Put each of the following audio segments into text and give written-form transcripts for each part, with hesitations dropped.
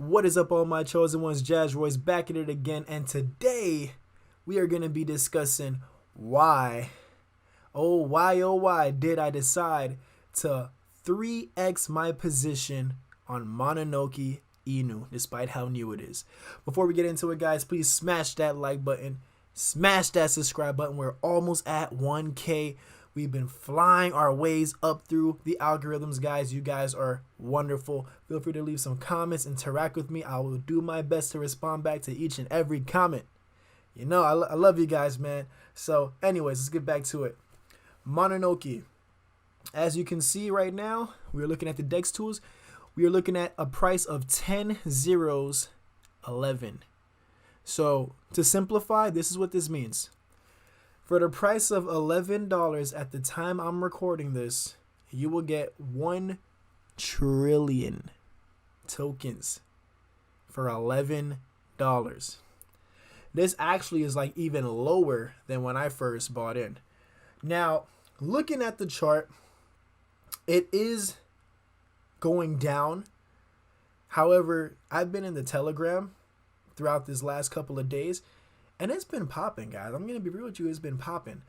What is up, all my chosen ones? Jazz Royce back at it again, and today we are going to be discussing why did I decide to 3x my position on Mononoke Inu, despite how new it is. Before we get into it, guys, please smash that like button, smash that subscribe button. We're almost at 1K. We've been flying our ways up through the algorithms, guys. You guys are wonderful. Feel free to leave some comments, interact with me. I will do my best to respond back to each and every comment. You know, I love you guys, man. So anyways, let's get back to it. Mononoke. As you can see right now, we're looking at the DEX tools. We are looking at a price of 10 zeros 11. So to simplify, this is what this means. For the price of $11 at the time I'm recording this, you will get 1 trillion tokens for $11. This actually is like even lower than when I first bought in. Now, looking at the chart, it is going down. However, I've been in the Telegram throughout this last couple of days, and it's been popping, guys. I'm going to be real with you. It's been popping.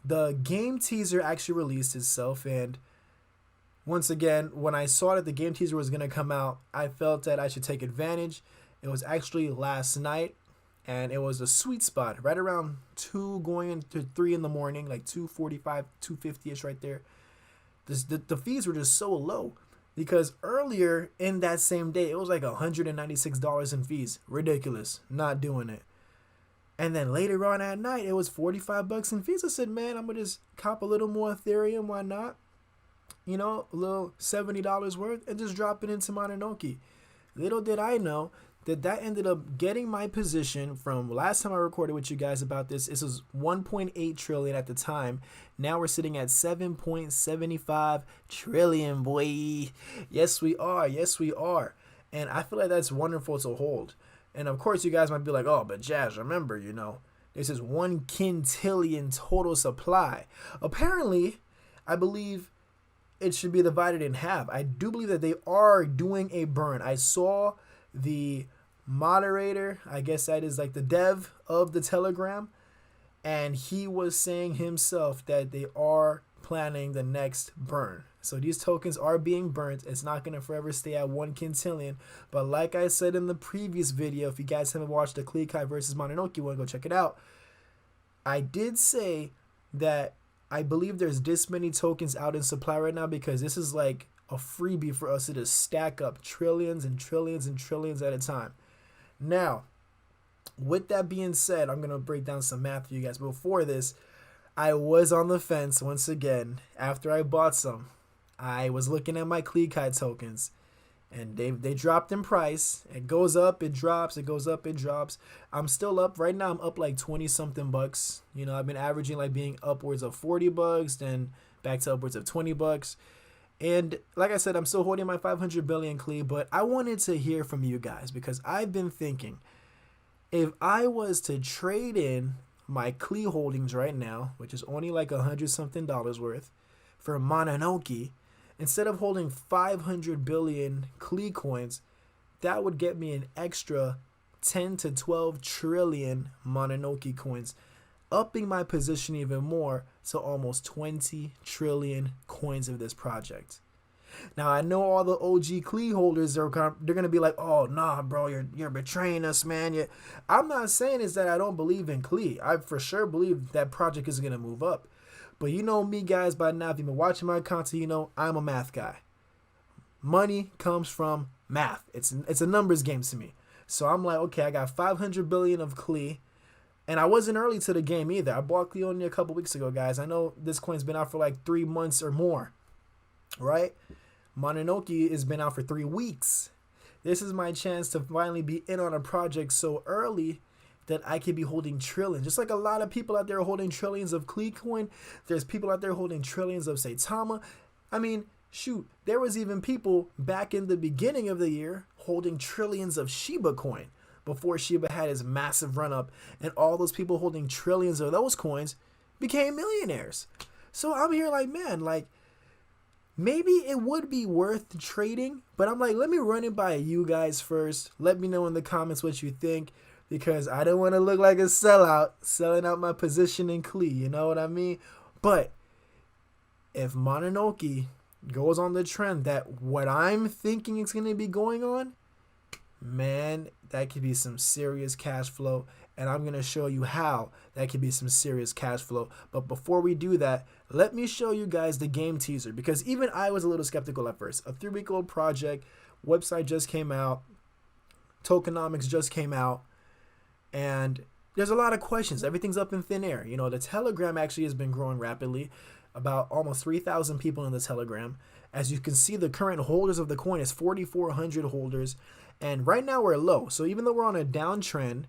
The game teaser actually released itself. And once again, when I saw that the game teaser was going to come out, I felt that I should take advantage. It was actually last night. And it was a sweet spot right around 2 going into 3 in the morning, like 2:45, 2:50-ish right there. The fees were just so low. Because earlier in that same day, it was like $196 in fees. Ridiculous. Not doing it. And then later on at night, it was $45 in fees. I said, man, I'm going to just cop a little more Ethereum. Why not? You know, a little $70 worth and just drop it into Mononoke. Little did I know that ended up getting my position from last time I recorded with you guys about this. This was 1.8 trillion at the time. Now we're sitting at 7.75 trillion, boy. Yes, we are. Yes, we are. And I feel like that's wonderful to hold. And of course, you guys might be like, oh, but Jazz, remember, you know, this is 1 quintillion total supply. Apparently, I believe it should be divided in half. I do believe that they are doing a burn. I saw the moderator, I guess that is like the dev of the Telegram, and he was saying himself that they are planning the next burn. So these tokens are being burnt. It's not going to forever stay at 1 quintillion. But like I said in the previous video, if you guys haven't watched the Klee Kai versus Mononoke, you want to go check it out. I did say that I believe there's this many tokens out in supply right now because this is like a freebie for us to just stack up trillions and trillions and trillions at a time. Now, with that being said, I'm going to break down some math for you guys. Before this, I was on the fence once again. After I bought some, I was looking at my Klee Kai tokens, and they dropped in price. It goes up, it drops, it goes up, it drops. I'm still up. Right now, I'm up like 20-something bucks. You know, I've been averaging like being upwards of $40, then back to upwards of $20. And like I said, I'm still holding my 500 billion Klee, but I wanted to hear from you guys because I've been thinking, if I was to trade in my Klee holdings right now, which is only like $100-something worth, for Mononoke, instead of holding 500 billion Klee coins, that would get me an extra 10 to 12 trillion Mononoke coins, upping my position even more to almost 20 trillion coins of this project. Now, I know all the OG Klee holders they're going to be like, oh, nah, bro, you're betraying us, man. I'm not saying is that I don't believe in Klee. I for sure believe that project is going to move up. But you know me, guys, by now, if you've been watching my content, you know I'm a math guy. Money comes from math. It's a numbers game to me. So I'm like, okay, I got 500 billion of Klee. And I wasn't early to the game either. I bought Klee only a couple weeks ago, guys. I know this coin's been out for like 3 months or more, right? Mononoke has been out for 3 weeks. This is my chance to finally be in on a project so early that I could be holding trillions. Just like a lot of people out there are holding trillions of Klee coin. There's people out there holding trillions of Saitama. I mean, shoot, there was even people back in the beginning of the year holding trillions of Shiba coin before Shiba had his massive run up, and all those people holding trillions of those coins became millionaires. So I'm here like, man, like maybe it would be worth trading, but I'm like, let me run it by you guys first. Let me know in the comments what you think, because I don't want to look like a sellout, selling out my position in Klee, you know what I mean? But if Mononoke goes on the trend that what I'm thinking is going to be going on, man, that could be some serious cash flow. And I'm going to show you how that could be some serious cash flow. But before we do that, let me show you guys the game teaser, because even I was a little skeptical at first. A 3-week-old project, website just came out, tokenomics just came out, and there's a lot of questions. Everything's up in thin air. You know, the Telegram actually has been growing rapidly, about almost 3,000 people in the Telegram. As you can see, the current holders of the coin is 4,400 holders, and right now we're low. So even though we're on a downtrend,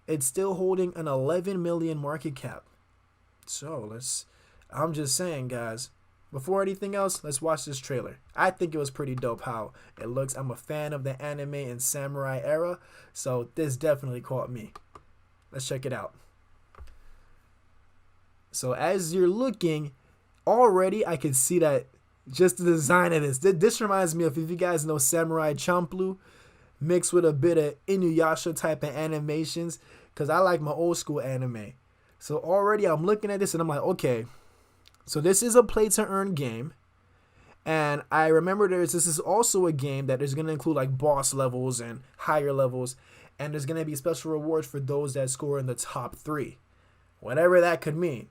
it's still holding an 11 million market cap. So I'm just saying, guys, before anything else, let's watch this trailer. I think it was pretty dope how it looks. I'm a fan of the anime and samurai era, so this definitely caught me. Let's check it out. So as you're looking, already I can see that just the design of this reminds me of, if you guys know Samurai Champloo, mixed with a bit of Inuyasha type of animations, because I like my old school anime. So already I'm looking at this and I'm like, okay, so this is a play to earn game. And I remember this is also a game that is going to include like boss levels and higher levels, and there's going to be special rewards for those that score in the top 3, whatever that could mean.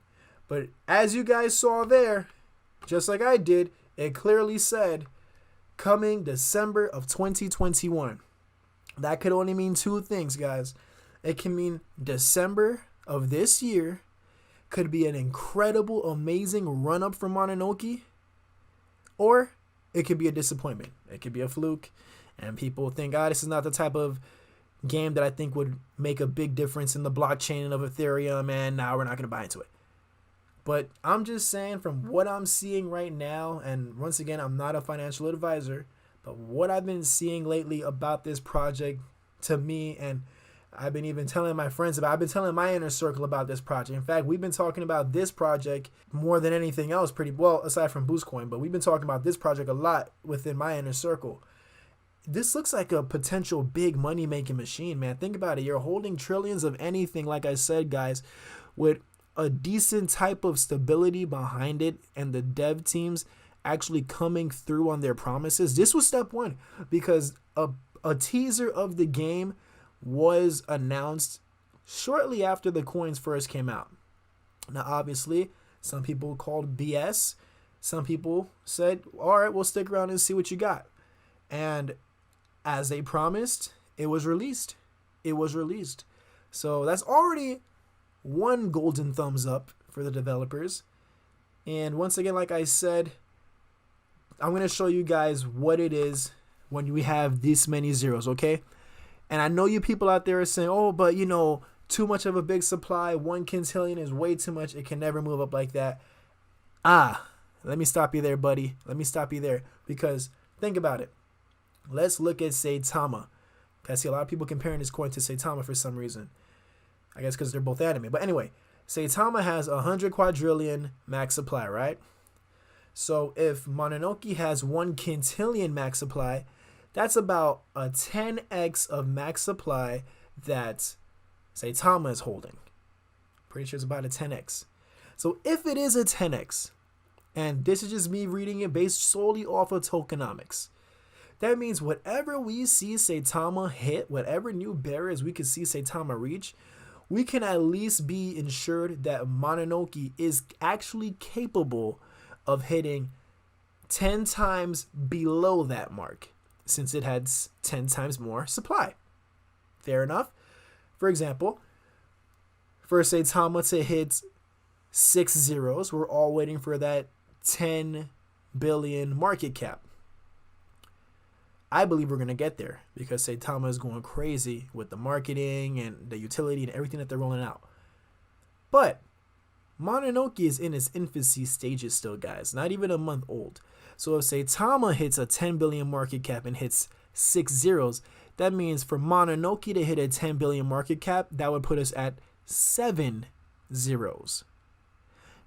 But as you guys saw there, just like I did, it clearly said coming December of 2021. That could only mean 2 things, guys. It can mean December of this year could be an incredible, amazing run-up for Mononoke, or it could be a disappointment. It could be a fluke, and people think, this is not the type of game that I think would make a big difference in the blockchain of Ethereum, and now we're not going to buy into it. But I'm just saying, from what I'm seeing right now, and once again, I'm not a financial advisor, but what I've been seeing lately about this project, to me, and I've been even telling my friends about, I've been telling my inner circle about this project. In fact, we've been talking about this project more than anything else, pretty well, aside from Boostcoin, but we've been talking about this project a lot within my inner circle. This looks like a potential big money-making machine, man. Think about it. You're holding trillions of anything, like I said, guys, with a decent type of stability behind it, and the dev teams actually coming through on their promises. This was step 1, because a teaser of the game was announced shortly after the coins first came out. Now, obviously, some people called BS. Some people said, all right, we'll stick around and see what you got. And as they promised, it was released. It was released. So that's already one golden thumbs up for the developers. And once again, like I said, I'm going to show you guys what it is when we have this many zeros, okay? And I know you people out there are saying, oh, but you know, too much of a big supply, 1 quintillion is way too much. It can never move up like that. Let me stop you there, buddy. Let me stop you there, because think about it. Let's look at Saitama. I see a lot of people comparing this coin to Saitama for some reason. I guess because they're both anime. But anyway, Saitama has 100 quadrillion max supply, right? So if Mononoke has 1 quintillion max supply, that's about a 10x of max supply that Saitama is holding. Pretty sure it's about a 10x. So if it is a 10x, and this is just me reading it based solely off of tokenomics, that means whatever we see Saitama hit, whatever new barriers we can see Saitama reach, we can at least be ensured that Mononoke is actually capable of hitting 10 times below that mark, since it has 10 times more supply. Fair enough? For example, for Saitama to hit 6 zeros, we're all waiting for that 10 billion market cap. I believe we're going to get there, because Saitama is going crazy with the marketing and the utility and everything that they're rolling out. But Mononoke is in its infancy stages still, guys. Not even a month old. So if Saitama hits a 10 billion market cap and hits 6 zeros, that means for Mononoke to hit a 10 billion market cap, that would put us at 7 zeros.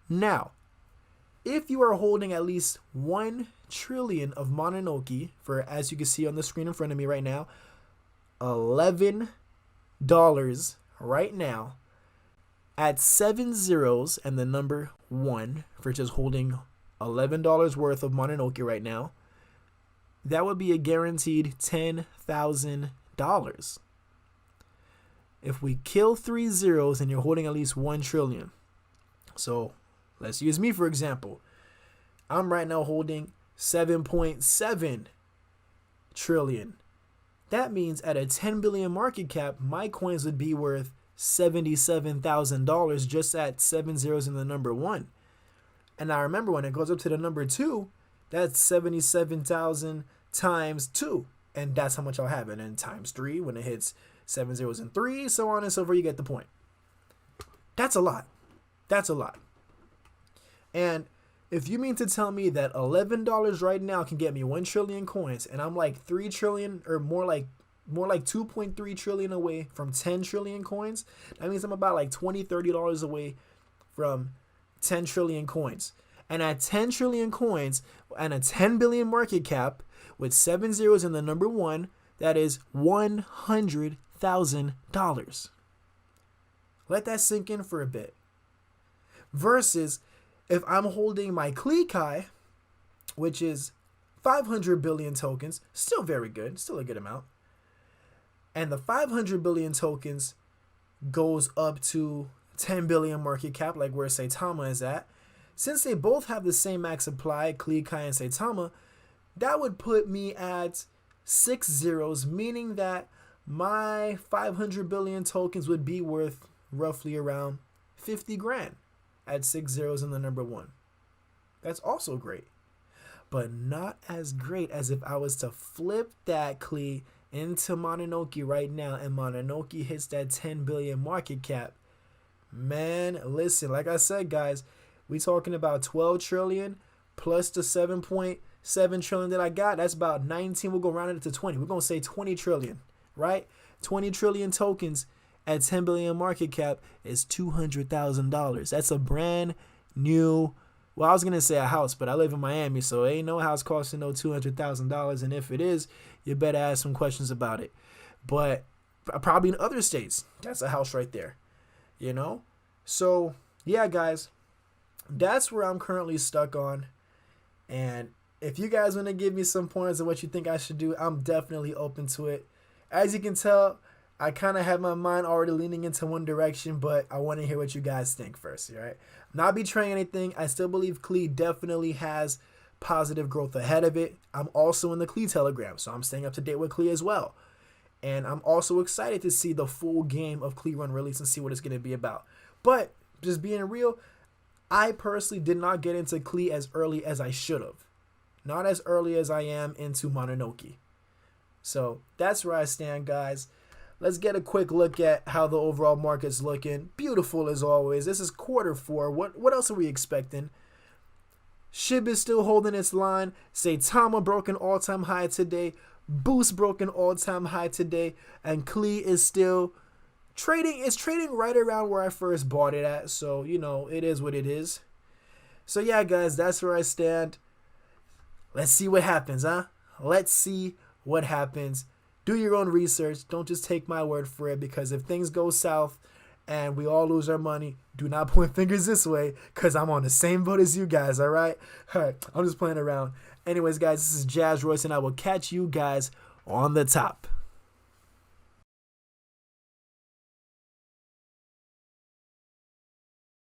Now, if you are holding at least 1 trillion of Mononoke for, as you can see on the screen in front of me right now, $11 right now at 7 zeros and the number 1 for just holding $11 worth of Mononoke right now. That would be a guaranteed $10,000. If we kill 3 zeros and you're holding at least 1 trillion. So let's use me for example. I'm right now holding 7.7 trillion. That means at a 10 billion market cap, my coins would be worth $77,000 just at 7 zeros in the number 1. And I remember when it goes up to the number 2, that's 77,000 times 2. And that's how much I'll have. And then times 3 when it hits 7 zeros and 3, so on and so forth. You get the point. That's a lot. That's a lot. And if you mean to tell me that $11 right now can get me 1 trillion coins, and I'm like 3 trillion or more like 2.3 trillion away from 10 trillion coins, that means I'm about like $20-$30 away from 10 trillion coins. And at 10 trillion coins and a 10 billion market cap with 7 zeros in the number 1, that is $100,000. Let that sink in for a bit. Versus if I'm holding my Klee Kai, which is 500 billion tokens, still very good, still a good amount. And the 500 billion tokens goes up to 10 billion market cap, like where Saitama is at. Since they both have the same max supply, Klee Kai and Saitama, that would put me at 6 zeros, meaning that my 500 billion tokens would be worth roughly around 50 grand at 6 zeros in the number 1. That's also great, but not as great as if I was to flip that Klee into Mononoke right now and Mononoke hits that 10 billion market cap. Man, listen, like I said, guys, we talking about 12 trillion plus the 7.7 trillion that I got. That's about 19. We'll go round it to 20. We're going to say 20 trillion, right? 20 trillion tokens at 10 billion market cap is $200,000. That's a brand new, well, I was going to say a house, but I live in Miami, so ain't no house costing no $200,000. And if it is, you better ask some questions about it. But probably in other states, that's a house right there, you know? So, yeah, guys, that's where I'm currently stuck on. And if you guys want to give me some pointers of what you think I should do, I'm definitely open to it. As you can tell, I kind of have my mind already leaning into one direction, but I want to hear what you guys think first, all right? I'm not betraying anything. I still believe Klee definitely has positive growth ahead of it. I'm also in the Klee Telegram, so I'm staying up to date with Klee as well. And I'm also excited to see the full game of Klee Run release and see what it's going to be about. But just being real, I personally did not get into Klee as early as I should have. Not as early as I am into Mononoke. So that's where I stand, guys. Let's get a quick look at how the overall market's looking. Beautiful as always. This is Q4. What else are we expecting? SHIB is still holding its line. Saitama broke an all-time high today. Boost broke an all-time high today. And Klee is still trading. It's trading right around where I first bought it at. So, you know, it is what it is. So, yeah, guys, that's where I stand. Let's see what happens, huh? Let's see what happens. Do your own research. Don't just take my word for it, because if things go south and we all lose our money, do not point fingers this way, because I'm on the same boat as you guys, all right? All right, I'm just playing around. Anyways, guys, this is Jazz Royce, and I will catch you guys on the top.